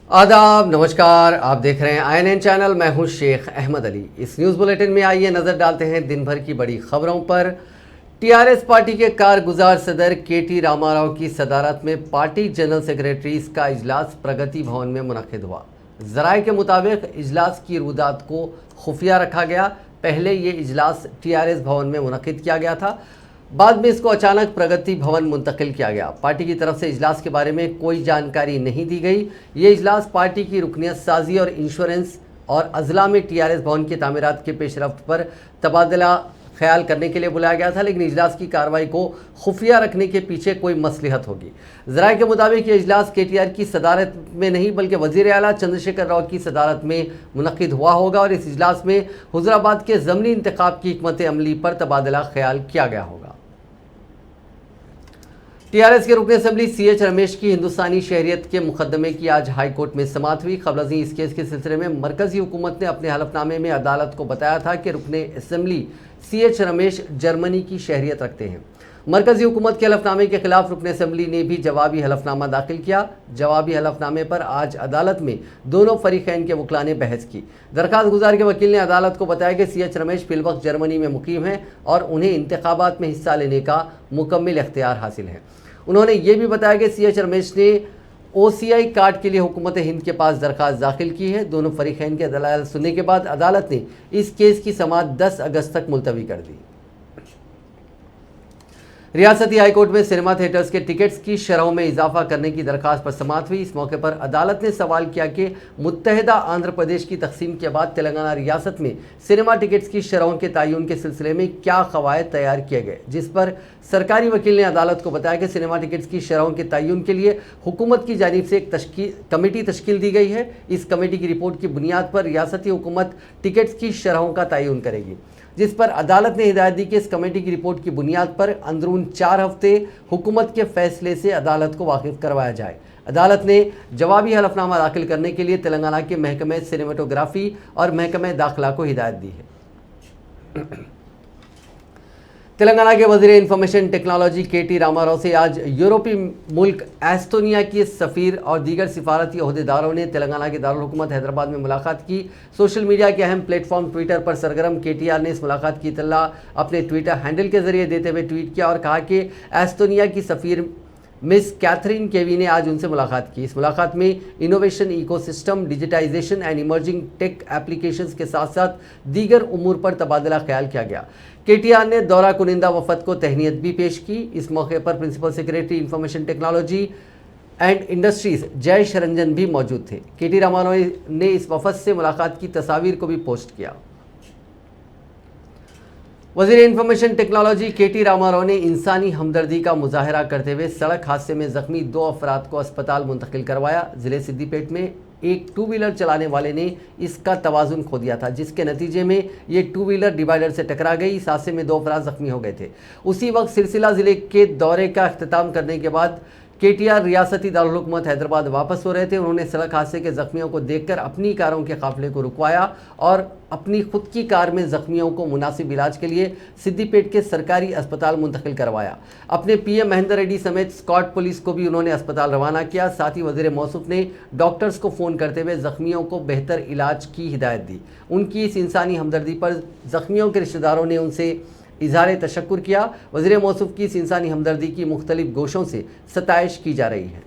आदाब, नमस्कार। आप देख रहे हैं INN चैनल। मैं हूं शेख अहमद अली। इस न्यूज़ बुलेटिन में आइए नज़र डालते हैं दिन भर की बड़ी खबरों पर। टीआरएस पार्टी के कारगुजार सदर KT रामाराव की सदारत में पार्टी जनरल सेक्रेटरीज का इजलास प्रगति भवन में मुनक्किद हुआ। ज़राए के मुताबिक इजलास की रुदात को खुफिया रखा गया। पहले ये इजलास TRS भवन में मुनक्किद किया गया था, बाद में इसको अचानक प्रगति भवन मुंतकिल किया गया। पार्टी की तरफ से इजलास के बारे में कोई जानकारी नहीं दी गई। ये इजलास पार्टी की रुकनियत साजी और इंश्योरेंस और अजला में TRS भवन की तामीरात के पेशरफ्त पर तबादला ख्याल करने के लिए बुलाया गया था, लेकिन इजलास की कार्रवाई को खुफिया रखने के पीछे कोई मसलहत होगी। ज़राए के मुताबिक ये इजलास KTR की सदारत में नहीं बल्कि वज़ीर आला चंद्रशेखर राव की सदारत में मुनक्किद हुआ होगा और इस इजलास में हुज़ुराबाद के ज़मनी इंतखाब की हिकमत अमली पर तबादला ख्याल किया गया होगा। TRS के रुकन असम्बली CH रमेश की हिंदुस्तानी शहरियत के मुकदमे की आज हाई कोर्ट में समाअत हुई। क़ब्ल इस केस के सिलसिले में मरकज़ी हुकूमत ने अपने हलफनामे में अदालत को बताया था कि रुकन असम्बली CH रमेश जर्मनी की शहरियत रखते हैं। मरकज़ी हुकूमत के हलफनामे के खिलाफ रुकन असम्बली ने भी जवाबी हलफनामा दाखिल किया। जवाबी हलफनामे पर आज अदालत में दोनों फरीक़ैन के वकला ने बहस की। दरख्वास्त गुजार के वकील ने अदालत को बताया कि CH रमेश फिलवक्त जर्मनी में मुकीम हैं और उन्हें इंतखाबात में हिस्सा लेने का मुकम्मल इख्तियार हासिल है। उन्होंने ये भी बताया कि CH रमेश ने OCI कार्ड के लिए हुकूमत हिंद के पास दरख्वास्त दाखिल की है। दोनों फरीक़ैन के दलाइल सुनने के बाद अदालत ने इस केस की समाअत 10 अगस्त तक मुलतवी कर दी। रियासती हाई कोर्ट में सिनेमा थिएटर्स के टिकट्स की शरहों में इजाफा करने की दरख्वास्त पर समाअत हुई। इस मौके पर अदालत ने सवाल किया कि मुत्तहिदा आंध्र प्रदेश की तकसीम के बाद तेलंगाना रियासत में सिनेमा टिकट्स की शरहों के तयन के सिलसिले में क्या कवायद तैयार किए गए, जिस पर सरकारी वकील ने अदालत को बताया कि सिनेमा टिकट्स की शरहों के तयन के लिए हुकूमत की जानिब से एक कमेटी तश्कील दी गई है। इस कमेटी की रिपोर्ट की बुनियाद पर रियासती हुकूमत टिकट्स की शरहों का तयन करेगी, जिस पर अदालत ने हिदायत दी कि इस कमेटी की रिपोर्ट की बुनियाद पर अंदरून 4 हफ्ते हुकूमत के फैसले से अदालत को वाकिफ करवाया जाए। अदालत ने जवाबी हलफनामा दाखिल करने के लिए तेलंगाना के महकमे सिनेमेटोग्राफी और महकमे दाखिला को हिदायत दी है। तेलंगाना के वज़ीर इंफॉर्मेशन टेक्नोलॉजी KT रामाराव से आज यूरोपीय मुल्क एस्टोनिया के सफ़ीर और दीगर सिफारती ओहदेदारों ने तेलंगाना के दारुल हुकूमत हैदराबाद में मुलाकात की। सोशल मीडिया के अहम प्लेटफॉर्म ट्विटर पर सरगर्म KTR ने इस मुलाकात की इत्तला अपने ट्विटर हैंडल के जरिए देते हुए ट्वीट किया और कहा कि एस्टोनिया की सफ़ीर मिस कैथरीन केवी ने आज उनसे मुलाकात की। इस मुलाकात में innovation, ecosystem, digitisation and emerging tech applications के साथ साथ दीगर उमूर पर तबादला ख्याल किया गया। KTR ने दौरा कुनिंदा वफद को तहनीत भी पेश की। इस मौके पर principal secretary information technology and industries Jay Sharanjan भी मौजूद थे। KT रामाराव ने इस वफद से मुलाकात की तस्वीर को भी पोस्ट किया। वज़ीर इंफॉर्मेशन टेक्नोलॉजी KT रामाराव ने इंसानी हमदर्दी का मुजाहरा करते हुए सड़क हादसे में ज़ख्मी 2 अफराद को अस्पताल मुंतकिल करवाया। ज़िले सिद्दीपेट में एक 2 व्हीलर चलाने वाले ने इसका तवाज़ुन खो दिया था, जिसके नतीजे में ये 2 व्हीलर डिवाइडर से टकरा गई। इस हादसे में 2 अफराद ज़ख्मी हो गए थे। उसी वक्त सिलसिला ज़िले के दौरे का अख्तिताम करने के बाद KTR रियासती दारुल हुकूमत हैदराबाद वापस हो रहे थे। उन्होंने सड़क हादसे के ज़ख्मियों को देखकर अपनी कारों के काफ़िले को रुकवाया और अपनी खुद की कार में ज़ख्मियों को मुनासिब इलाज के लिए सिद्दीपेट के सरकारी अस्पताल मुंतकिल करवाया। अपने PM महेंद्र रेड्डी समेत स्कॉट पुलिस को भी उन्होंने अस्पताल रवाना किया। साथ ही वज़ीर मौसूफ ने डॉक्टर्स को फ़ोन करते हुए ज़ख्मियों को बेहतर इलाज की हिदायत दी। उनकी इस इंसानी हमदर्दी पर ज़ख्मियों के रिश्तेदारों ने उनसे इज़हार तशक्कुर किया। वज़ीर मौसूफ की इस इंसानी हमदर्दी की मुख्तलिफ गोशों से सताइश की जा रही है।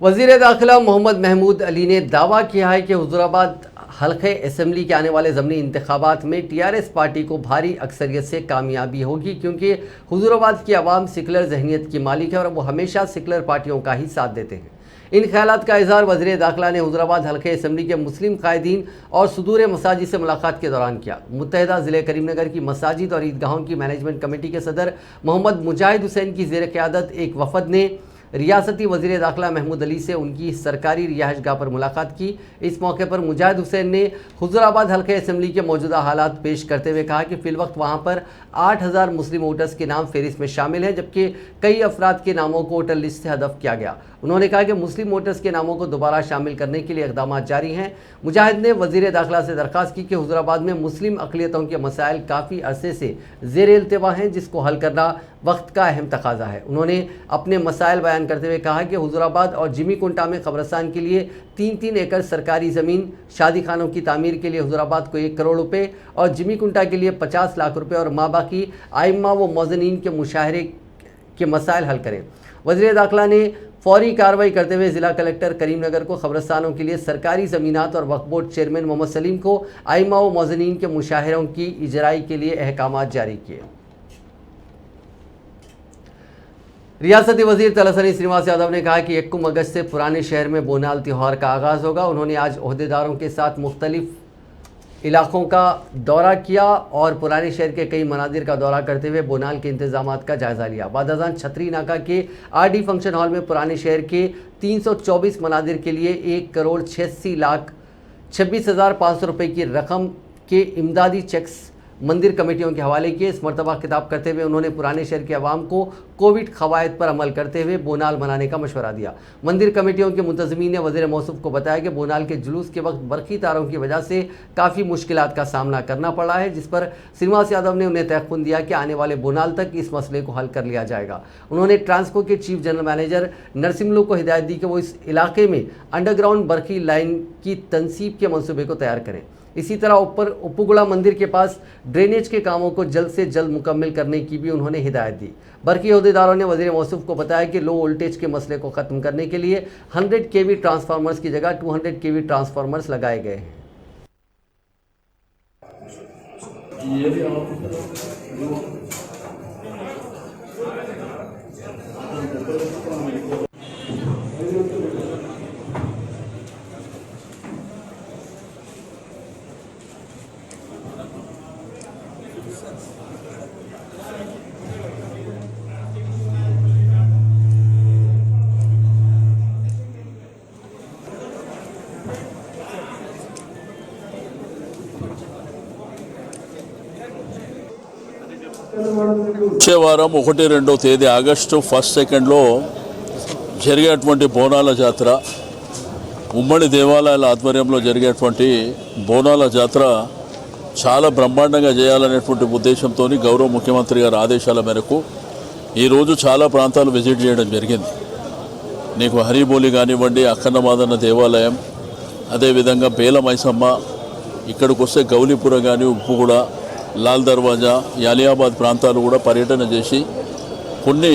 वज़ीर दाखिला मोहम्मद महमूद अली ने दावा किया है कि हुज़ूराबाद हल्के असम्बली के आने वाले ज़मनी इंतखाबात में TRS पार्टी को भारी अक्सरियत से कामयाबी होगी, क्योंकि हुज़ूराबाद की आवाम सेकुलर जहनीत की मालिक है और वो हमेशा सेकुलर पार्टियों का ही साथ देते हैं। इन ख्यालात का इजहार वज़ीर दाखिला ने हुजूराबाद हल्के असम्बली के मुस्लिम कायदीन और सुदूर मसाजिद से मुलाकात के दौरान किया। मुत्तहिदा ज़िले करीमनगर की मसाजिद और ईदगाहों की मैनेजमेंट कमेटी के सदर मोहम्मद मुजाहिद हुसैन की ज़ेर क़यादत एक वफ़द ने रियासती वज़ीर दाखिला महमूद अली से उनकी सरकारी रिहाइशगाह पर मुलाकात की। इस मौके पर मुजाहिद हुसैन ने हुजूराबाद हल्के असम्बली के मौजूदा हालात पेश करते हुए कहा कि फ़िलवक्त वहाँ पर 8000 मुस्लिम वोटर्स के नाम फहरिस्त में शामिल हैं, जबकि कई अफराद के नामों को वोटर लिस्ट से हदफ किया गया। उन्होंने कहा कि मुस्लिम वोटर्स के नामों को दोबारा शामिल करने के लिए इक़दाम जारी हैं। मुजाहिद ने वज़ीर दाखिला से दरख्वास्त की कि हुजूराबाद में मुस्लिम अक़लियतों के मसाइल काफ़ी अरसे से ज़ेर इल्तिवा हैं, जिसको हल करना वक्त का अहम तकाजा है। उन्होंने अपने मसाइल बयान करते हुए कहा कि हुजूराबाद और जिमीकुंटा में कब्रस्तान के लिए 3-3 एकड़ सरकारी ज़मीन, शादी खानों की तामीर के लिए हुजूराबाद को 1 करोड़ रुपये और जिमीकुंटा के लिए 50 लाख रुपये और माबा की आइम्मा व मौज़नीन के मुशाहरे के मसाइल हल करें। वज़ीर दाखिला ने फौरी कार्रवाई करते हुए ज़िला कलेक्टर करीमनगर को कब्रस्तानों के लिए सरकारी ज़मीनात और वक्फ बोर्ड चेयरमैन मोहम्मद सलीम को आइम्मा व मौज़नीन के मुशाहरों की इजराई के लिए अहकाम जारी किए। रियासती वज़ीर तलसानी श्रीनिवास यादव ने कहा कि 1 अगस्त से पुराने शहर में बोनाल त्यौहार का आगाज़ होगा। उन्होंने आज ओहदेदारों के साथ मुख्तलिफ इलाकों का दौरा किया और पुराने शहर के कई मनादिर का दौरा करते हुए बोनाल के इंतजामात का जायज़ा लिया। बाद अज़ान छतरी नाका के RD फंक्शन हॉल में पुराने शहर के 324 मनादिर के लिए 1,86,26,500 रुपये की रकम के इमदादी चेक्स मंदिर कमेटियों के हवाले किए। इस मरतबा खिताब करते हुए उन्होंने पुराने शहर के अवाम को कोविड क़वायद पर अमल करते हुए बोनाल मनाने का मशवरा दिया। मंदिर कमेटियों के मुंतज़मीन ने वज़ीर मौसूफ को बताया कि बोनाल के जुलूस के वक्त बरक़ी तारों की वजह से काफ़ी मुश्किलात का सामना करना पड़ा है, जिस पर श्रीनिवास यादव ने उन्हें तयक़ुन दिया कि आने वाले बोनाल तक इस मसले को हल कर लिया जाएगा। उन्होंने ट्रांसको के चीफ जनरल मैनेजर नरसिम्लू को हिदायत दी कि वो इस इलाके में अंडरग्राउंड बरक़ी लाइन की तनसीब के मनसूबे को तैयार करें। इसी तरह उपुगुड़ा मंदिर के पास ड्रेनेज के कामों को जल्द से जल्द मुकम्मल करने की भी उन्होंने हिदायत दी। बरक़ी अहदेदारों ने वज़ीर मौसूफ को बताया कि लो वोल्टेज के मसले को ख़त्म करने के लिए 100 kV ट्रांसफार्मर्स की जगह 200 kV ट्रांसफार्मर्स लगाए गए हैं। వచ్చే వారం 1-2 తేదీ ఆగస్టు 1-2లో జరిగేటువంటి బోనాల జాతర, ఉమ్మడి దేవాలయాల ఆధ్వర్యంలో జరిగేటువంటి బోనాల జాతర చాలా బ్రహ్మాండంగా చేయాలనేటువంటి ఉద్దేశంతో గౌరవ ముఖ్యమంత్రి గారి ఆదేశాల మేరకు ఈరోజు చాలా ప్రాంతాలు విజిట్ చేయడం జరిగింది. నీకు హరిబోలి కానివ్వండి, అక్కన్నమాదన్న దేవాలయం, అదేవిధంగా బేల మైసమ్మ, ఇక్కడికి వస్తే గౌలీపుర కానీ, ఉప్పుగూడ, लाल दरवाज़ा, यालियाबाद प्रांतालू కూడా పర్యటన చేసి కొన్ని।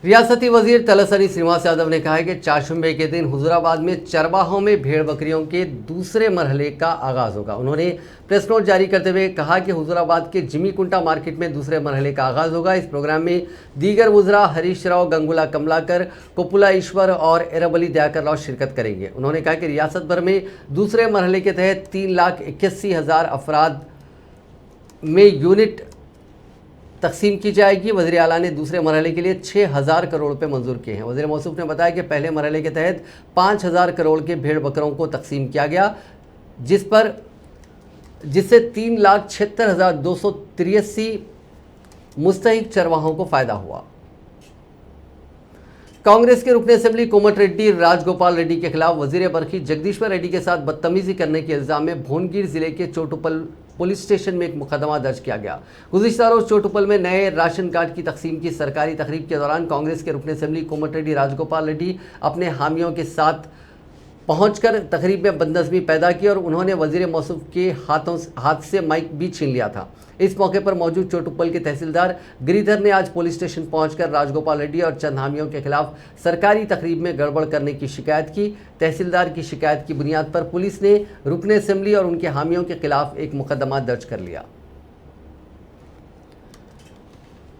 रियासती वज़ीर तलसानी श्रीनिवास यादव ने कहा है कि चारशंबे के दिन हुजूराबाद में चरवाहों में भेड़ बकरियों के दूसरे मरहले का आगाज़ होगा। उन्होंने प्रेस नोट जारी करते हुए कहा कि हुजूराबाद के जिमीकुंटा मार्केट में दूसरे मरहले का आगाज़ होगा। इस प्रोग्राम में दीगर वुज़रा हरीश राव, गंगुला कमलाकर, कोपुला ईश्वर और एरबली दयाकर राव शिरकत करेंगे। उन्होंने कहा कि रियासत भर में दूसरे मरहले के तहत 3,81,000 अफराद में यूनिट तकसीम की जाएगी। वज़ीर आला ने दूसरे मरहले के लिए 6,000 करोड़ रुपये मंजूर किए हैं। वज़ीर मौसूफ ने बताया कि पहले मरहले के तहत 5,000 करोड़ के भेड़ बकरों को तकसीम किया गया, जिससे 3,76,283 मुस्तहिक चरवाहों को फ़ायदा हुआ। कांग्रेस के रुकन असेंबली कोमट रेड्डी राजगोपाल रेड्डी के खिलाफ वज़ीर बरक़ी जगदीश्वर रेड्डी के साथ बदतमीज़ी करने के इल्ज़ाम में भोनगिर ज़िले के चोटुपल पुलिस स्टेशन में एक मुकदमा दर्ज किया गया। गुज़िश्ता रोज़ चोटुपल में नए राशन कार्ड की तकसीम की सरकारी तकरीब के दौरान कांग्रेस के रुकन असेंबली कोमट रेड्डी राजगोपाल रेड्डी अपने हामियों के साथ पहुंचकर तकरीब में बदनज़मी पैदा की और उन्होंने वज़ीर मौसूफ के हाथ से माइक भी छीन लिया था। इस मौके पर मौजूद चोटुपल के तहसीलदार गिरिधर ने आज पुलिस स्टेशन पहुंचकर राजगोपाल रेड्डी और चंद हामियों के खिलाफ सरकारी तकरीब में गड़बड़ करने की शिकायत की। तहसीलदार की शिकायत की बुनियाद पर पुलिस ने रुकन असेंबली और उनके हामियों के खिलाफ एक मुकदमा दर्ज कर लिया।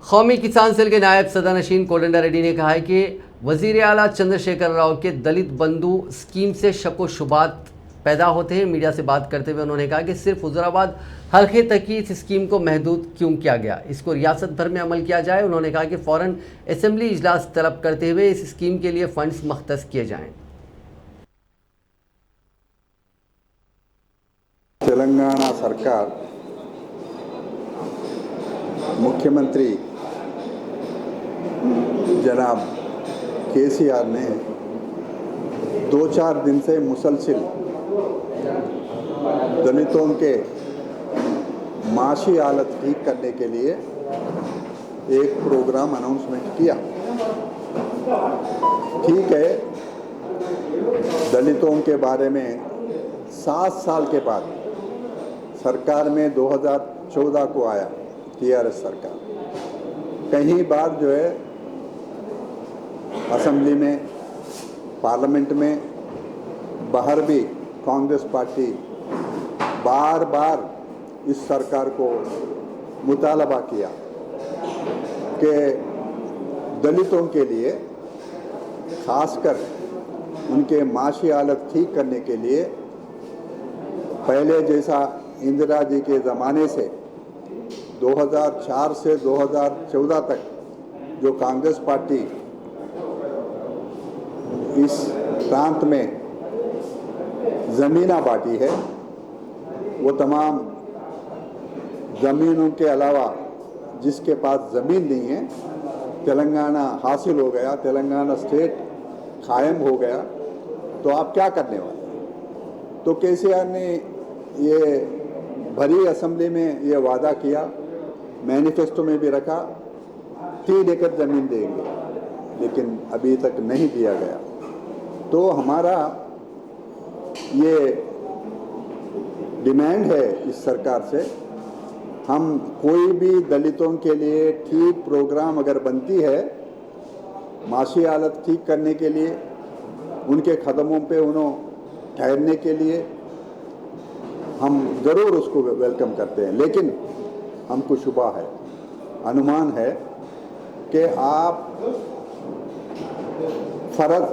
कौमी किसान सेल के नायब सदर नशीन कोडंडा रेड्डी ने कहा है कि वजीर आला चंद्रशेखर राव के दलित बंधु स्कीम से शको शुबात पैदा होते हैं। मीडिया से बात करते हुए उन्होंने कहा कि सिर्फ हुजूराबाद हल्के तक ही इस स्कीम को महदूद क्यों किया गया, इसको रियासत भर में अमल किया जाए। उन्होंने कहा कि फ़ौरन असेंबली इजलास तलब करते हुए इस स्कीम के लिए फंड्स मख्तस किए जाएं। तेलंगाना सरकार मुख्यमंत्री जनाब केसीआर ने 2-4 दिन से मुसलसिल दलितों के माशी हालत ठीक करने के लिए एक प्रोग्राम अनाउंसमेंट किया। ठीक है, दलितों के बारे में 7 साल के बाद सरकार में 2014 को आया टीआरएस सरकार, कहीं बार जो है असेंबली में, पार्लियामेंट में, बाहर भी कांग्रेस पार्टी बार बार इस सरकार को मुतालबा किया कि दलितों के लिए, खासकर उनके माशी हालत ठीक करने के लिए पहले जैसा इंदिरा जी के ज़माने से 2004 से 2014 तक जो कांग्रेस पार्टी इस प्रांत में ज़मीना बांटी है, वो तमाम ज़मीनों के अलावा जिसके पास ज़मीन नहीं है, तेलंगाना हासिल हो गया, तेलंगाना स्टेट कायम हो गया, तो आप क्या करने वाले? तो केसीआर ने ये भरी असेंबली में ये वादा किया, मैनिफेस्टो में भी रखा, 3 एकड़ ज़मीन देंगे, लेकिन अभी तक नहीं दिया गया। तो हमारा ये डिमांड है इस सरकार से, हम कोई भी दलितों के लिए ठीक प्रोग्राम अगर बनती है माशी हालत ठीक करने के लिए, उनके कदमों पे उन्हें ठहरने के लिए, हम ज़रूर उसको वेलकम करते हैं। लेकिन हमको शुबा है, अनुमान है कि आप फ़र्ज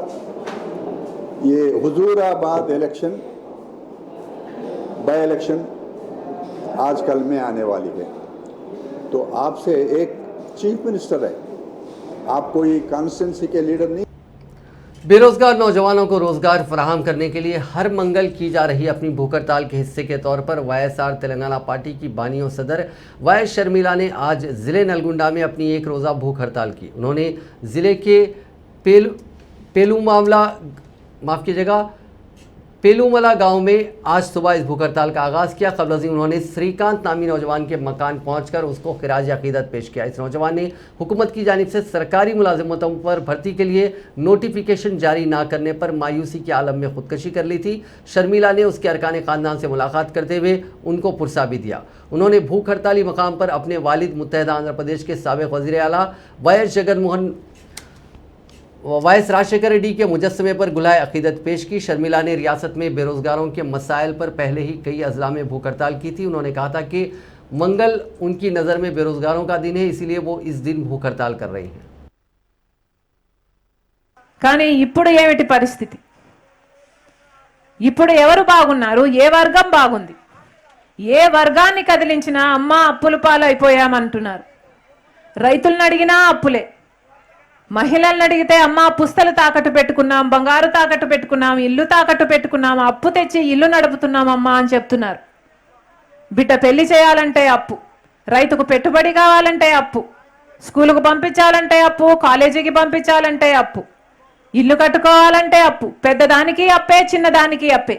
ये हुजूराबाद इलेक्शन, बाय इलेक्शन आजकल में आने वाली है, तो आपसे एक चीफ मिनिस्टर है, आप कोई कॉन्स्टिट्यूंसी के लीडर नहीं। बेरोजगार नौजवानों को रोजगार फराहम करने के लिए हर मंगल की जा रही अपनी भूख हड़ताल के हिस्से के तौर पर वाईएसआर तेलंगाना पार्टी की बानियों सदर वाईएस शर्मिला ने आज ज़िले नलगुंडा में अपनी 1 रोज़ा भूख हड़ताल की। उन्होंने ज़िले के पेलूमला गांव में आज सुबह इस भूख हड़ताल का आगाज़ किया। कबल उन्होंने श्रीकांत नामी नौजवान के मकान पहुंचकर उसको खिराज अकीदत पेश किया। इस नौजवान ने हुकूमत की जानिब से सरकारी मुलाजिमतों पर भर्ती के लिए नोटिफिकेशन जारी ना करने पर मायूसी के आलम में खुदकशी कर ली थी। शर्मिला ने उसके अरकान ख़ानदान से मुलाकात करते हुए उनको पुरसा भी दिया। उन्होंने भूख हड़ताली मकाम पर अपने वालिद मुत्तहदा आंध्र प्रदेश के साबिक़ वज़ीर आला वाईएस राजशेखर रेड्डी के मुजस्समे पर गुलाए अकीदत पेश की। शर्मिला ने रियासत में बेरोजगारों के मसाइल पर पहले ही कई अजला में भूख हड़ताल की थी। उन्होंने कहा था कि मंगल उनकी नज़र में बेरोजगारों का दिन है, इसलिए वो इस दिन भूख हड़ताल कर रही हैं। కానీ ఇప్పుడు ఏమిటి పరిస్థితి? ఇప్పుడు ఎవరు బాగున్నారు? ఏ వర్గం బాగుంది? ఏ వర్గాన్ని కదిలించినా అమ్మ అప్పుల పాలైపోయామంటున్నారు. రైతులను అడిగినా అప్పులే, మహిళలను అడిగితే అమ్మ పుస్తలు తాకట్టు పెట్టుకున్నాం, బంగారు తాకట్టు పెట్టుకున్నాం, ఇల్లు తాకట్టు పెట్టుకున్నాం, అప్పు తెచ్చి ఇల్లు నడుపుతున్నాం అమ్మా అని చెప్తున్నారు. బిడ్డ పెళ్లి చేయాలంటే అప్పు, రైతుకు పెట్టుబడి కావాలంటే అప్పు, స్కూలుకు పంపించాలంటే అప్పు, కాలేజీకి పంపించాలంటే అప్పు, ఇల్లు కట్టుకోవాలంటే అప్పు, పెద్దదానికి అప్పే, చిన్నదానికి అప్పే.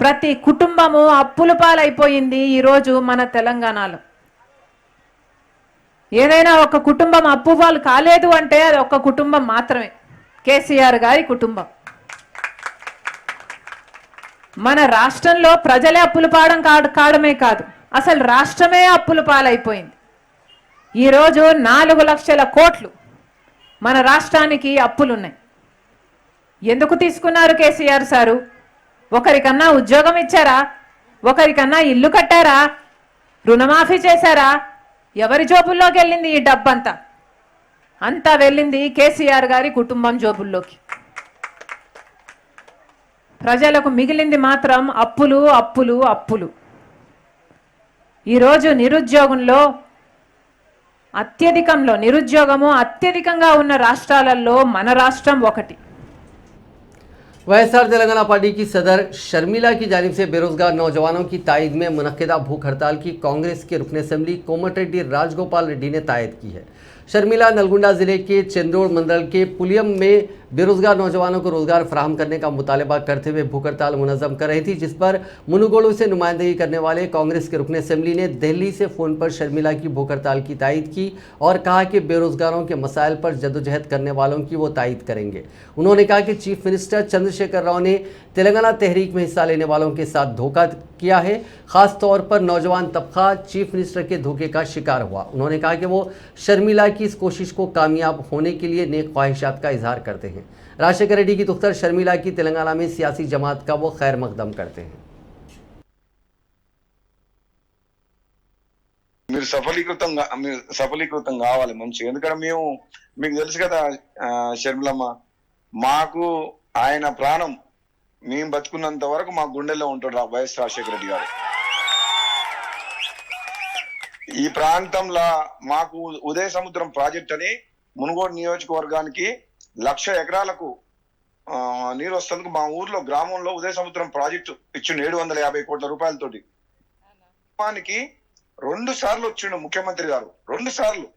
ప్రతి కుటుంబము అప్పుల పాలైపోయింది ఈరోజు మన తెలంగాణలో. ఏదైనా ఒక కుటుంబం అప్పు పాలు కాలేదు అంటే అది ఒక కుటుంబం మాత్రమే, కేసీఆర్ గారి కుటుంబం. మన రాష్ట్రంలో ప్రజలే అప్పుల కావడమే కాదు, అసలు రాష్ట్రమే అప్పుల పాలైపోయింది. ఈరోజు 4 లక్షల కోట్లు మన రాష్ట్రానికి అప్పులున్నాయి. ఎందుకు తీసుకున్నారు కేసీఆర్ సారు? ఒకరికన్నా ఉద్యోగం ఇచ్చారా? ఒకరికన్నా ఇల్లు కట్టారా? రుణమాఫీ చేశారా? ఎవరి జోబుల్లోకి వెళ్ళింది ఈ డబ్బంతా? అంతా వెళ్ళింది కేసీఆర్ గారి కుటుంబం జోబుల్లోకి. ప్రజలకు మిగిలింది మాత్రం అప్పులు అప్పులు అప్పులు. ఈరోజు నిరుద్యోగము అత్యధికంగా ఉన్న రాష్ట్రాలలో మన రాష్ట్రం ఒకటి. वैएसआर तेलंगाना पार्टी की सदर शर्मिला की जानिब से बेरोजगार नौजवानों की तायद में मुनक्किदा भूख हड़ताल की कांग्रेस के रुकन असेंबली कोमटिरेड्डी राजगोपाल रेड्डी ने तायद की है। शर्मिला नलगुंडा जिले के चंद्रोड़ मंडल के पुलियम में बेरोजगार नौजवानों को रोजगार फराहम करने का मुतालबा करते हुए भूख हड़ताल मुनज़्ज़म कर रही थी, जिस पर मुनुगोड़ू से नुमाइंदगी करने वाले कांग्रेस के रुकन असेंबली ने दिल्ली से फ़ोन पर शर्मिला की भूख हड़ताल की तायद की और कहा कि बेरोजगारों के मसाइल पर जद्दोजहद करने वालों की वो तायद करेंगे। उन्होंने कहा कि चीफ मिनिस्टर चंद्रशेखर राव ने तेलंगाना तहरीक में हिस्सा लेने वालों के साथ धोखा किया है, ख़ास तौर पर नौजवान तबका चीफ मिनिस्टर के धोखे का शिकार हुआ। उन्होंने कहा कि वो शर्मिला की इस कोशिश को कामयाब होने के लिए नेक ख्वाहिशात का इजहार करते हैं। राजशेखर रेड्डी की दुख्तर शर्मिला की तेलंगाना में सियासी जमात का वो खैर मकदम करते हैं। మీరు సఫలీకృతం కావాలి మంచిగా. ఎందుకంటే మీకు తెలుసు కదా షర్మిలమ్మ, మాకు ఆయన ప్రాణం, మేము బతుకున్నంత వరకు మా గుండెల్లో ఉంటాడు వైఎస్ రాజశేఖర రెడ్డి గారు. ఈ ప్రాంతంలో మాకు ఉదయ సముద్రం ప్రాజెక్ట్ అని మునుగోడు నియోజకవర్గానికి 1,00,000 ఎకరాలకు నీరు వస్తుంది. మా ఊర్లో గ్రామంలో ఉదయ సముద్రం ప్రాజెక్టు ఇచ్చిండు 750 కోట్ల రూపాయలతోటి. గ్రామానికి 2 సార్లు వచ్చిండు ముఖ్యమంత్రి గారు. 2 సార్లు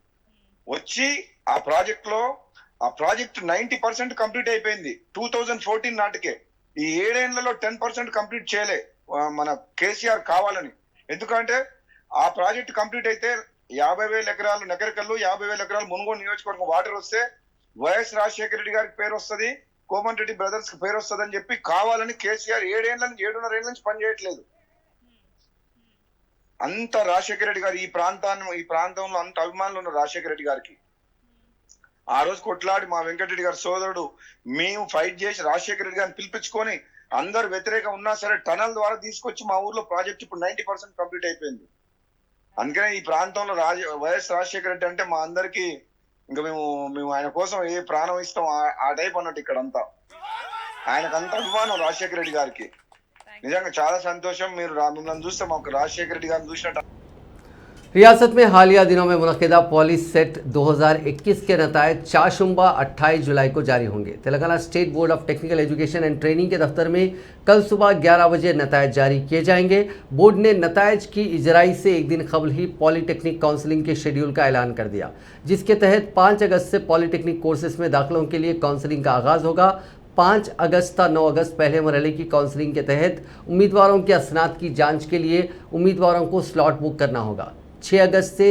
వచ్చి ఆ ప్రాజెక్ట్ 90% కంప్లీట్ అయిపోయింది 2014 నాటికే. ఈ 7 ఏళ్లలో 10% కంప్లీట్ చేయలే మన కేసీఆర్ కావాలని. ఎందుకంటే ఆ ప్రాజెక్ట్ కంప్లీట్ అయితే 50,000 ఎకరాలు నగరికల్లు, 50,000 ఎకరాలు మునుగోడు నియోజకవర్గం వాటర్ వస్తే వైఎస్ రాజశేఖర రెడ్డి గారికి పేరు వస్తుంది, కోమటిరెడ్డి బ్రదర్స్ కి పేరు వస్తుంది అని చెప్పి కావాలని కేసీఆర్ 7.5 ఏళ్ల నుంచి పనిచేయట్లేదు. అంత రాజశేఖర రెడ్డి గారు ఈ ప్రాంతంలో అంత అభిమానులు ఉన్న రాజశేఖర రెడ్డి గారికి ఆ రోజు కొట్లాడి మా వెంకటరెడ్డి గారి సోదరుడు మేము ఫైట్ చేసి రాజశేఖర రెడ్డి గారిని పిలిపించుకొని అందరు వ్యతిరేకం ఉన్నా సరే టనల్ ద్వారా తీసుకొచ్చి మా ఊర్లో ప్రాజెక్ట్ ఇప్పుడు 90% కంప్లీట్ అయిపోయింది. అందుకనే ఈ ప్రాంతంలో వైఎస్ రాజశేఖర రెడ్డి అంటే మా అందరికి ఇంకా మేము ఆయన కోసం ఏ ప్రాణం ఇస్తాం ఆ టైప్ అన్నట్టు ఇక్కడంతా. ఆయనకంత అభిమానం రాజశేఖర రెడ్డి గారికి. నిజంగా చాలా సంతోషం. మీరు మిమ్మల్ని చూస్తే మాకు రాజశేఖర రెడ్డి గారిని చూసినట్టు. रियासत में हालिया दिनों में मुनक्किदा पॉलिस सेट 2021 के नतायज चाशुम्बा 28 जुलाई को जारी होंगे। Telangana state board of technical education and training के दफ्तर में कल सुबह 11 बजे नतायज जारी किए जाएंगे। बोर्ड ने नतायज की इजराई से एक दिन कबल ही पॉलीटेक्निक काउंसलिंग के शेड्यूल का ऐलान कर दिया, जिसके तहत 5 अगस्त से पॉलीटेक्निक कोर्सेज में दाखिलों के लिए काउंसलिंग का आगाज़ होगा। 5 अगस्त था 9 अगस्त पहले मरहले की काउंसलिंग के तहत उम्मीदवारों के असनाद की जांच के लिए उम्मीदवारों को स्लॉट बुक करना होगा। 6 अगस्त से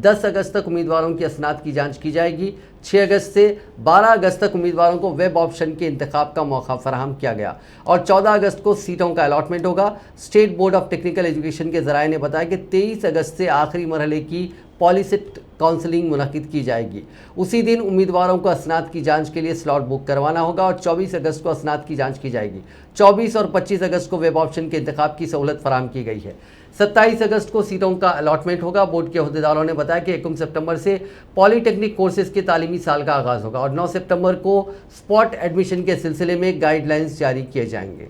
10 अगस्त तक उम्मीदवारों की असनाद की जांच की जाएगी। 6 अगस्त से 12 अगस्त तक उम्मीदवारों को वेब ऑप्शन के इंतखाब का मौका फराहम किया गया और 14 अगस्त को सीटों का अलॉटमेंट होगा। State board of technical education के ज़राए ने बताया कि 23 अगस्त से आखिरी मरहले की पॉलीसेट काउंसलिंग मुनक्किद की जाएगी। उसी दिन उम्मीदवारों को असनाद की जांच के लिए स्लॉट बुक करवाना होगा और 24 अगस्त को असनाद की जांच की जाएगी। 24 और 25 अगस्त को वेब ऑप्शन के इंतखाब की सहूलत फराहम की गई है। 27 अगस्त को सीटों का अलॉटमेंट होगा। बोर्ड के अहदेदारों ने बताया कि 1 सितंबर से पॉलीटेक्निक कोर्सेज के तालीमी साल का आगाज़ होगा और 9 सितंबर को स्पॉट एडमिशन के सिलसिले में गाइडलाइंस जारी किए जाएंगे।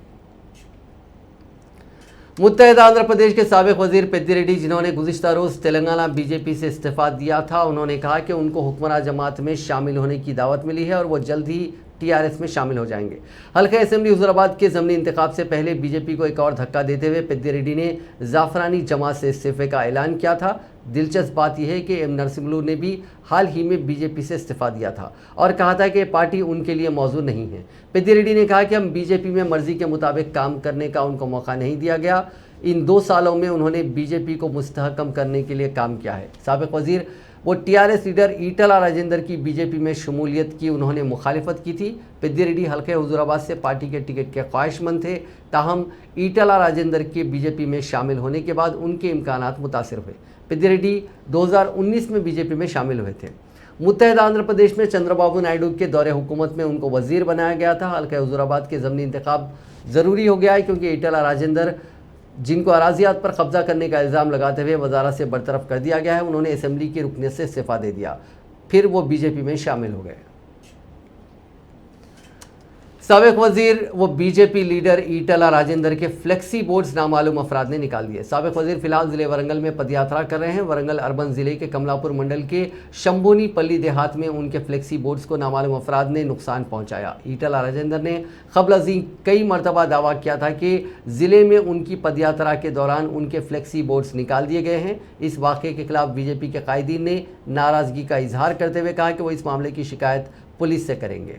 मुत्तहिदा आंध्र प्रदेश के साबिक वजीर पेद्दी रेड्डी, जिन्होंने गुज़िश्ता रोज़ तेलंगाना बीजेपी से इस्तीफ़ा दिया था, उन्होंने कहा कि उनको हुक्मरान जमात में शामिल होने की दावत मिली है और वो जल्द ही टीआरएस में शामिल हो जाएंगे। हल्का असेंबली हुजूराबाद के ज़मीनी इंतखाब से पहले बीजेपी को एक और धक्का देते हुए पेद्दी रेड्डी ने जाफरानी जमात से इस्तीफ़े का ऐलान किया था। दिलचस्प बात यह है कि एम नरसिम्हलू ने भी हाल ही में बीजेपी से इस्तीफ़ा दिया था और कहा था कि पार्टी उनके लिए मौजूद नहीं है। पेद्दी रेड्डी ने कहा कि हम बीजेपी में मर्जी के मुताबिक काम करने का उनको मौका नहीं दिया गया। इन 2 सालों में उन्होंने बीजेपी को मुस्तहकम करने के लिए काम किया है। साबिक वजीर वो टीआरएस लीडर ईटला राजेंद्र की बीजेपी में शमूलियत की उन्होंने मुखालिफत की थी। पेद्दी रेड्डी हल्के हुजूराबाद से पार्टी के टिकट के ख्वाहिशमंद थे, ताहम ईटला राजेंद्र के बीजेपी में शामिल होने के बाद उनके इम्कानात मुतासिर हुए। पेद्दी रेड्डी 2019 में बीजेपी में शामिल हुए थे। मुत्तहिदा आंध्र प्रदेश में चंद्रबाबू नायडू के दौरे हुकूमत में उनको वजीर बनाया गया था। हल्के हुजूराबाद के ज़मीनी इंतखाब ज़रूरी हो गया है क्योंकि ईटला राजेंद्र, जिनको अराजियात पर कब्जा करने का इल्ज़ाम लगाते हुए वजारत से बरतरफ कर दिया गया है, उन्होंने असेंबली की रुकनियत से इस्तीफ़ा दे दिया। फिर वो बीजेपी में शामिल हो गए। साबिक वजीर व बीजेपी लीडर ईटला राजेंद्र के फ्लेक्सी बोर्ड्स नामालूम अफराद ने निकाल दिए। साबिक वजीर फिलहाल जिले वरंगल में पदयात्रा कर रहे हैं। वरंगल अर्बन जिले के कमलापुर मंडल के शंभोनी पल्ली देहात में उनके फ्लेक्सी बोर्ड्स को नामालूम अफराद ने नुकसान पहुंचाया। ईटला राजेंद्र ने क़ब्ल कई मरतबा दावा किया था कि जिले में उनकी पदयात्रा के दौरान उनके फ्लेक्सी बोर्ड्स निकाल दिए गए हैं। इस वाक़े के खिलाफ बीजेपी के कायदीन ने नाराज़गी का इजहार करते हुए कहा कि वो इस मामले की शिकायत पुलिस से करेंगे।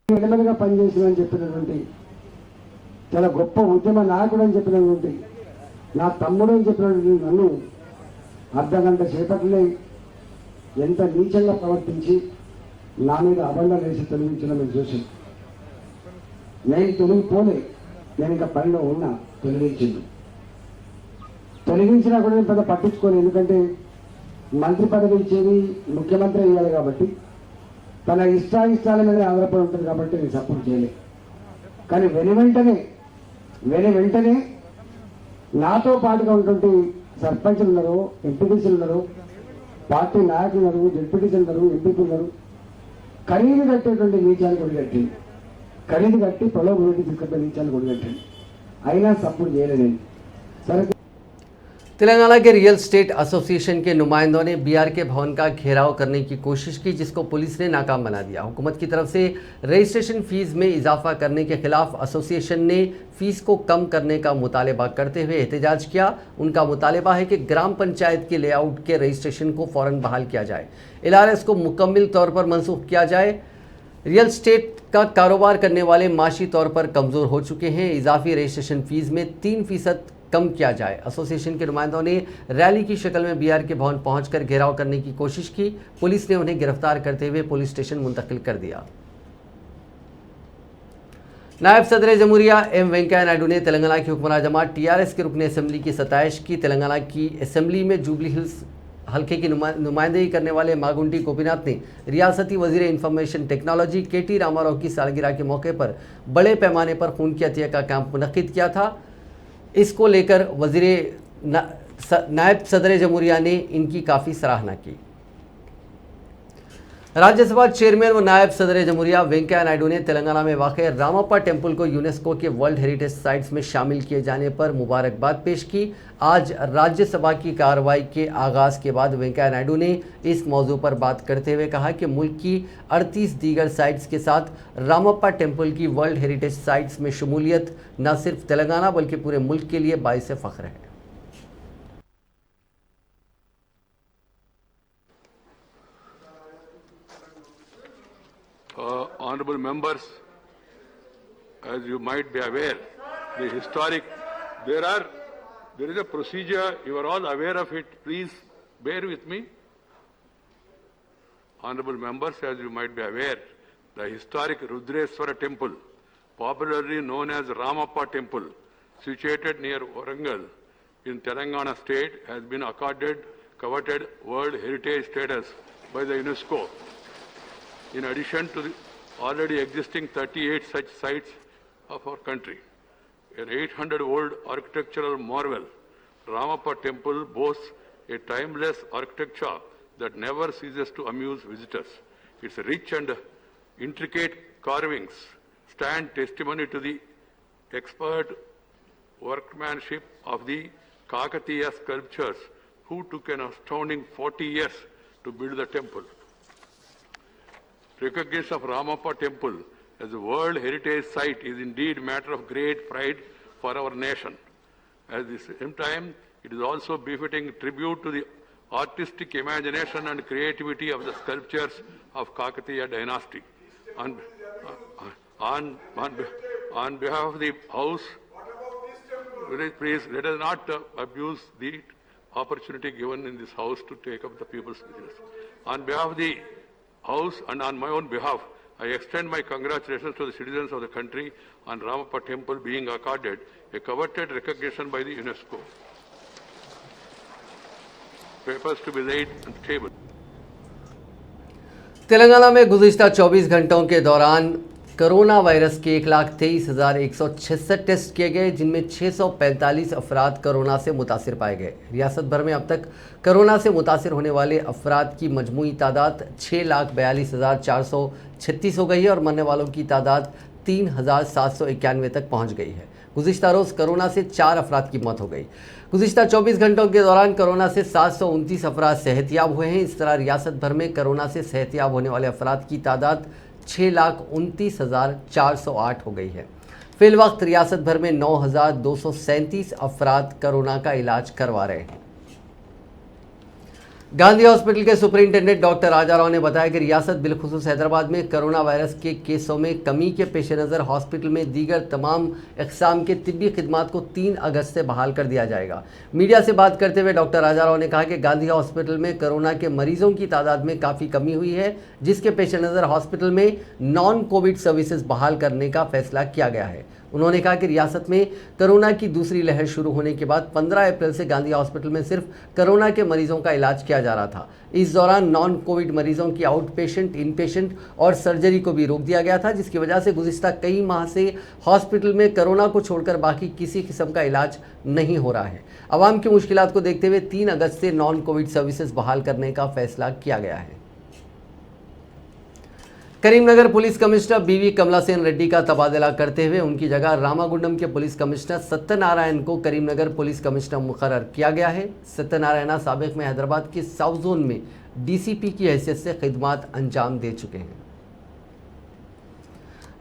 నిలబడిగా పనిచేసిందని చెప్పినటువంటి చాలా గొప్ప ఉద్యమ నాయకుడు అని చెప్పినటువంటి నా తమ్ముడు అని చెప్పినటువంటి నన్ను అర్ధగంట సేపట్లే ఎంత నీచంగా ప్రవర్తించి నా మీద అబంధం వేసి తొలగించడం నేను చూసాను. నేను తొలగిపోలే, నేను ఇంకా పనిలో ఉన్నా. తొలగించినా కూడా నేను పెద్ద పట్టించుకోను. ఎందుకంటే మంత్రి పదవి ఇచ్చేది ముఖ్యమంత్రి అయ్యాలి కాబట్టి తన ఇష్టాయిష్టాల మీద ఆధారపడి ఉంటుంది కాబట్టి నేను సపోర్ట్ చేయలేదు. కానీ వెంటనే నాతో పాటుగా ఉన్నటువంటి సర్పంచ్లు ఉన్నారు, ఎంపీటీసీలు ఉన్నారు, పార్టీ నాయకులు ఉన్నారు, డిప్యూటీసీలు ఉన్నారు, ఎంపీలు ఉన్నారు. ఖరీదు కట్టేటువంటి నీచాలు కొడిగట్టింది. ఖరీదు కట్టి ప్రలోభ తీసుకుంటే నీచాలు కొడిగట్టింది. అయినా సపోర్ట్ చేయలేదు. సరే, तेलंगाना के रियल स्टेट एसोसिएशन के नुमाइंदों ने बीआर के भवन का घेराव करने की कोशिश की, जिसको पुलिस ने नाकाम बना दिया। हुकूमत की तरफ से रजिस्ट्रेशन फीस में इजाफा करने के खिलाफ एसोसिएशन ने फीस को कम करने का मुतालबा करते हुए एहतजाज किया। उनका मुतालबा है कि ग्राम पंचायत के लेआउट के रजिस्ट्रेशन को फ़ौरन बहाल किया जाए, इलारस को मुकम्मल तौर पर मनसूख किया जाए। रियल स्टेट का कारोबार करने वाले माशी तौर पर कमज़ोर हो चुके हैं। इजाफी रजिस्ट्रेशन फीस में 3% कम किया जाए। एसोसिएशन के नुमाइंदों ने रैली की शक्ल में बीआर के भवन पहुंचकर घेराव करने की कोशिश की। पुलिस ने उन्हें गिरफ्तार करते हुए पुलिस स्टेशन मुंतकिल कर दिया। नायब सदर जमहूरिया एम वेंकैया नायडू ने तेलंगाना की हुक्मरान जमात टीआरएस के रुकन असम्बली की सताइश की। तेलंगाना की असम्बली में जुबली हिल्स हल्के की नुमाइंदगी करने वाले मागुंटी गोपीनाथ ने रियासती वजीर इंफॉर्मेशन टेक्नोलॉजी केटी रामाराव की सालगिरह के मौके पर बड़े पैमाने पर खून की अतिया का कैंप मुनक्किद किया था। इसको लेकर नायब सदर जमहूरिया ने इनकी काफ़ी सराहना की। राज्यसभा चेयरमैन व नायब सदर जमहूरिया वेंकैया नायडू ने तेलंगाना में वाक़ रामप्पा टेम्पल को यूनेस्को के वर्ल्ड हेरिटेज साइट्स में शामिल किए जाने पर मुबारकबाद पेश की। आज राज्यसभा की कार्रवाई के आगाज़ के बाद वेंकैया नायडू ने इस मौजू पर बात करते हुए कहा कि मुल्क की 38 दीगर साइट्स के साथ रामप्पा टेम्पल की वर्ल्ड हेरिटेज साइट्स में शमूलियत न सिर्फ तेलंगाना बल्कि पूरे मुल्क के लिए बाइस फ़ख्र है। Honorable members, as you might be aware, the historic, there is a procedure, you are all aware of it, please bear with me. Honorable members, as you might be aware, the historic Rudreswara temple, popularly known as Ramappa temple, situated near Warangal in Telangana state, has been accorded coveted World Heritage status by the UNESCO. In addition to the already existing 38 such sites of our country, an 800-old architectural marvel, Ramappa temple boasts a timeless architecture that never ceases to amuse visitors. Its rich and intricate carvings stand testimony to the expert workmanship of the Kakatiya sculptors who took an astounding 40 years to build the temple. Recognition of Ramappa temple as a World Heritage Site is indeed a matter of great pride for our nation. At the same time, it is also befitting tribute to the artistic imagination and creativity of the sculptures of Kakatiya dynasty. On behalf of the House, please let us not abuse the opportunity given in this House to take up the people's business. On behalf of the House and on my own behalf, I extend my congratulations to the citizens of the country on Ramappa temple being accorded a coveted recognition by the UNESCO. Papers to be laid on the table. Telangana में गुज़िश्ता 24 घंटों के दौरान corona virus के 1,23,166 test किए गए, जिनमें 645 अफराद corona से मुतासिर पाए गए। रियासत भर में अब तक कोरोना से मुतासिर होने वाले अफराद की मजमूई तादाद 6,42,436 हो गई है और मरने वालों की तादाद 3,791 तक पहुंच गई है। गुज़िश्ता रोज़ कोरोना से 4 अफराद की मौत हो गई। गुज़िश्ता 24 घंटों के दौरान कोरोना से 729 अफराद सेहतियाब हुए हैं। इस तरह रियासत भर में कोरोना से सेहतियाब होने वाले अफराद की तादाद 6,29,408 हो गई है। फिल वक्त रियासत भर में 9,237 अफराद कोरोना का इलाज करवा रहे हैं। गांधी हॉस्पिटल के सुपरिंटेंडेंट डॉक्टर राजा राव ने बताया कि रियासत बिलखुसूस हैदराबाद में कोरोना वायरस के केसों में कमी के पेश नज़र हॉस्पिटल में दीगर तमाम इक़साम के तिब्बी खिदमात को 3 अगस्त से बहाल कर दिया जाएगा। मीडिया से बात करते हुए डॉक्टर राजा राव ने कहा कि गांधी हॉस्पिटल में कोरोना के मरीजों की तादाद में काफ़ी कमी हुई है, जिसके पेश नज़र हॉस्पिटल में नॉन कोविड सर्विसेज बहाल करने का फैसला किया गया है। उन्होंने कहा कि रियासत में कोरोना की दूसरी लहर शुरू होने के बाद 15 अप्रैल से गांधी हॉस्पिटल में सिर्फ कोरोना के मरीजों का इलाज किया जा रहा था। इस दौरान नॉन कोविड मरीजों की आउट पेशेंट, इन पेशेंट और सर्जरी को भी रोक दिया गया था, जिसकी वजह से गुज़िश्ता कई माह से हॉस्पिटल में कोरोना को छोड़कर बाकी किसी किस्म का इलाज नहीं हो रहा है। आवाम की मुश्किलात को देखते हुए 3 अगस्त से नॉन कोविड सर्विसेज बहाल करने का फैसला किया गया है। करीमनगर पुलिस कमिश्नर बीवी कमलासेन रेड्डी का तबादला करते हुए उनकी जगह रामागुंडम के पुलिस कमिश्नर सत्यनारायण को करीमनगर पुलिस कमिश्नर मुकर्रर किया गया है। सत्यनारायण साबिक में हैदराबाद के साउथ जोन में डीसीपी की हैसियत से खिदमात अंजाम दे चुके हैं।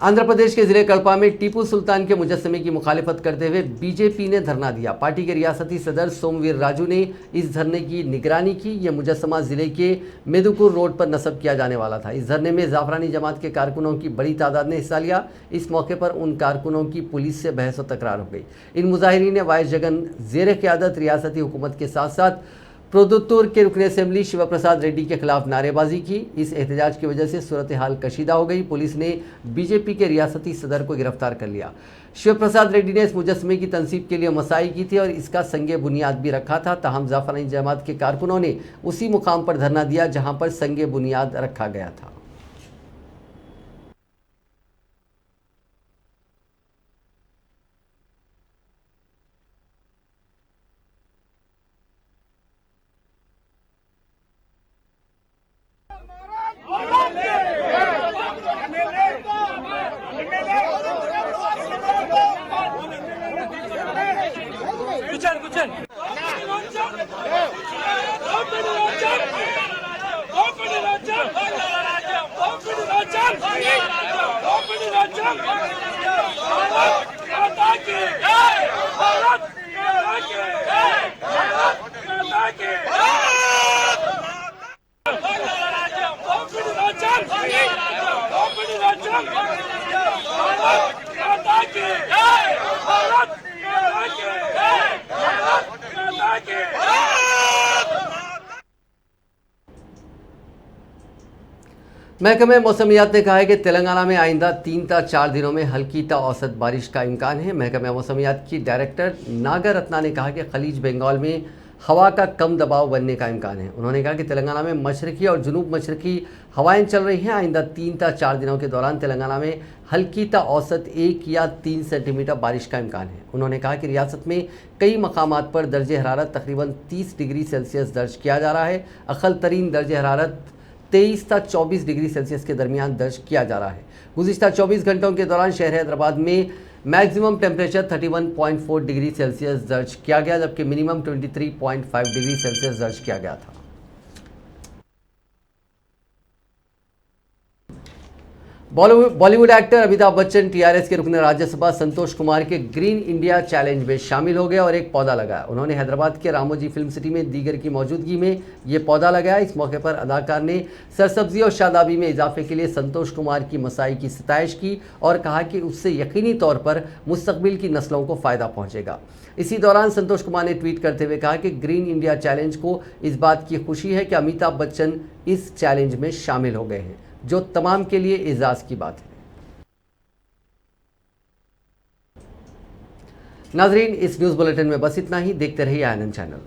आंध्र प्रदेश के जिले कड़पा में टीपू सुल्तान के मुजस्समे की मुखालिफत करते हुए बीजेपी ने धरना दिया। पार्टी के रियासती सदर सोमवीर राजू ने इस धरने की निगरानी की। यह मुजस्समा जिले के मेदुपुर रोड पर नस्ब किया जाने वाला था। इस धरने में जाफरानी जमात के कारकुनों की बड़ी तादाद ने हिस्सा लिया। इस मौके पर उन कारकुनों की पुलिस से बहस व तकरार हो गई। इन मुजाहिरीन ने वाइस जगन ज़ेर क़यादत रियासती हुकूमत के साथ साथ प्रोदुत्तूर के रुकन असेंबली शिव प्रसाद रेड्डी के खिलाफ नारेबाजी की। इस एहतजाज की वजह से सूरत हाल कशीदा हो गई। पुलिस ने बीजेपी के रियासती सदर को गिरफ्तार कर लिया। शिव प्रसाद रेड्डी ने इस मुजस्समे की तनसीब के लिए मसाई की थी और इसका संगे बुनियाद भी रखा था। ताहम जाफरानी जमात के कारकुनों ने उसी मुकाम पर धरना दिया जहां पर संगे बुनियाद रखा गया था। महकमे मौसमियात ने कहा है कि तेलंगाना में आइंदा 3 या 4 दिनों में हल्की ता औसत बारिश का इम्कान है। महकमे मौसमियात की डायरेक्टर नागर रत्ना ने कहा कि खलीज बंगाल में हवा का कम दबाव बनने का इम्कान है। उन्होंने कहा कि तेलंगाना में मशरकी और जुनूब मशरकी हवाएं चल रही हैं। आइंदा 3 या 4 दिनों के दौरान तेलंगाना में हल्की ता औसत 1 या 3 सेंटीमीटर बारिश का इम्कान है। उन्होंने कहा कि रियासत में कई मकामात पर दर्ज हरारत तकरीबन 30 डिग्री सेल्सियस दर्ज किया जा रहा है। अक़ल तरीन दर्ज हरारत 23 से 24 डिग्री सेल्सियस के दरमियान दर्ज किया जा रहा है। गुज़िश्ता 24 घंटों के दौरान शहर हैदराबाद में मैक्सिमम टेम्परेचर 31.4 डिग्री सेल्सियस दर्ज किया गया, जबकि मिनिमम 23.5 डिग्री सेल्सियस दर्ज किया गया था। बॉलीवुड एक्टर अमिताभ बच्चन टीआरएस के रुकन राज्यसभा संतोष कुमार के ग्रीन इंडिया चैलेंज में शामिल हो गए और एक पौधा लगाया। उन्होंने हैदराबाद के रामोजी फिल्म सिटी में दीगर की मौजूदगी में ये पौधा लगाया। इस मौके पर अदाकार ने सरसब्जी और शादाबी में इजाफे के लिए संतोष कुमार की मसाई की सताइश की और कहा कि उससे यकीनी तौर पर मुस्तकबिल की नस्लों को फ़ायदा पहुँचेगा। इसी दौरान संतोष कुमार ने ट्वीट करते हुए कहा कि ग्रीन इंडिया चैलेंज को इस बात की खुशी है कि अमिताभ बच्चन इस चैलेंज में शामिल हो गए हैं, जो तमाम के लिए एजाज़ की बात है। नाजरीन, इस न्यूज़ बुलेटिन में बस इतना ही। देखते रहिए INN चैनल।